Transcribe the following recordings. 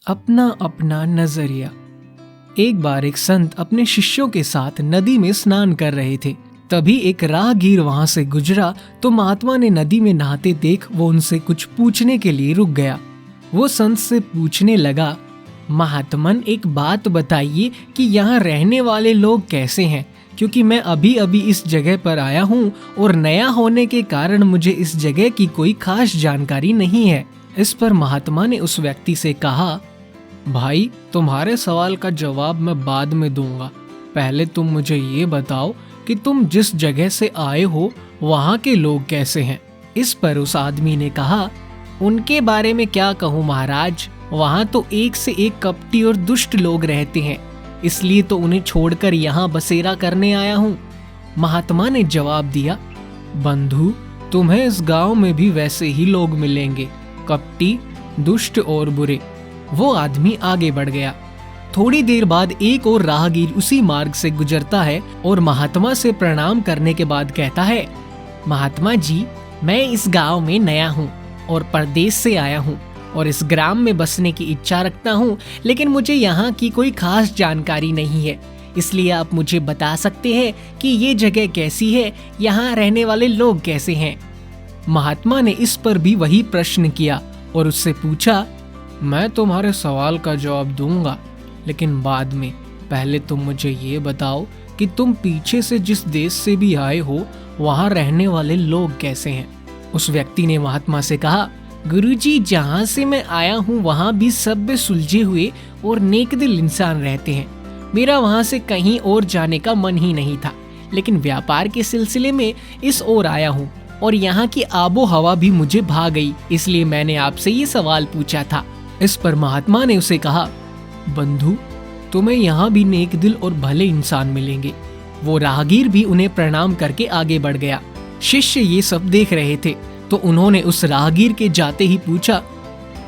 अपना अपना नजरिया। एक बार एक संत अपने शिष्यों के साथ नदी में स्नान कर रहे थे। तभी एक राहगीर वहां से गुजरा तो महात्मा ने नदी में नहाते देख वो उनसे कुछ पूछने के लिए रुक गया। वो संत से पूछने लगा, महात्मन एक बात बताइए कि यहाँ रहने वाले लोग कैसे हैं, क्योंकि मैं अभी अभी इस जगह पर आया हूँ और नया होने के कारण मुझे इस जगह की कोई खास जानकारी नहीं है। इस पर महात्मा ने उस व्यक्ति से कहा, भाई तुम्हारे सवाल का जवाब मैं बाद में दूंगा, पहले तुम मुझे ये बताओ कि तुम जिस जगह से आए हो वहाँ के लोग कैसे हैं। इस पर उस आदमी ने कहा, उनके बारे में क्या कहूँ महाराज, वहाँ तो एक से एक कपटी और दुष्ट लोग रहते हैं, इसलिए तो उन्हें छोड़कर यहाँ बसेरा करने आया हूँ। महात्मा ने जवाब दिया, बंधु तुम्हें इस गांव में भी वैसे ही लोग मिलेंगे, कपटी, दुष्ट और बुरे। वो आदमी आगे बढ़ गया। थोड़ी देर बाद एक और राहगीर उसी मार्ग से गुजरता है और महात्मा से प्रणाम करने के बाद कहता है, महात्मा जी मैं इस गांव में नया हूँ और परदेश से आया हूँ और इस ग्राम में बसने की इच्छा रखता हूँ, लेकिन मुझे यहाँ की कोई खास जानकारी नहीं है, इसलिए आप मुझे बता सकते हैं कि ये जगह कैसी है, यहाँ रहने वाले लोग कैसे हैं। महात्मा ने इस पर भी वही प्रश्न किया और उससे पूछा, मैं तुम्हारे सवाल का जवाब दूंगा, लेकिन बाद में, पहले तुम मुझे ये बताओ कि तुम पीछे से जिस देश से भी आए हो वहाँ रहने वाले लोग कैसे हैं। उस व्यक्ति ने महात्मा से कहा, गुरुजी जहाँ से मैं आया हूँ वहाँ भी सभ्य सुलझे हुए और नेकदिल इंसान रहते हैं। मेरा वहाँ से कहीं और जाने का मन ही नहीं था, लेकिन व्यापार के सिलसिले में इस ओर आया हूँ और यहाँ की आबो हवा भी मुझे भा गई, इसलिए मैंने आपसे ये सवाल पूछा था। इस पर महात्मा ने उसे कहा, बंधु तुम्हें यहाँ भी नेक दिल और भले इंसान मिलेंगे। वो राहगीर भी उन्हें प्रणाम करके आगे बढ़ गया। शिष्य ये सब देख रहे थे तो उन्होंने उस राहगीर के जाते ही पूछा,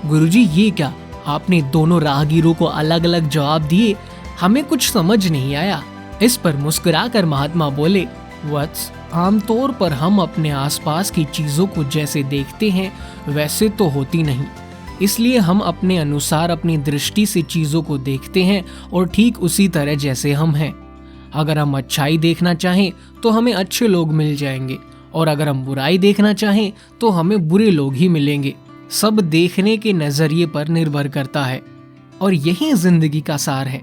गुरुजी ये क्या, आपने दोनों राहगीरों को अलग अलग जवाब दिए, हमें कुछ समझ नहीं आया। इस पर मुस्कुराकर महात्मा बोले, वत्स आमतौर पर हम अपने आसपास की चीजों को जैसे देखते हैं वैसे तो होती नहीं, इसलिए हम अपने अनुसार अपनी दृष्टि से चीजों को देखते हैं और ठीक उसी तरह जैसे हम हैं। अगर हम अच्छाई देखना चाहें तो हमें अच्छे लोग मिल जाएंगे और अगर हम बुराई देखना चाहें तो हमें बुरे लोग ही मिलेंगे। सब देखने के नजरिए पर निर्भर करता है और यही जिंदगी का सार है।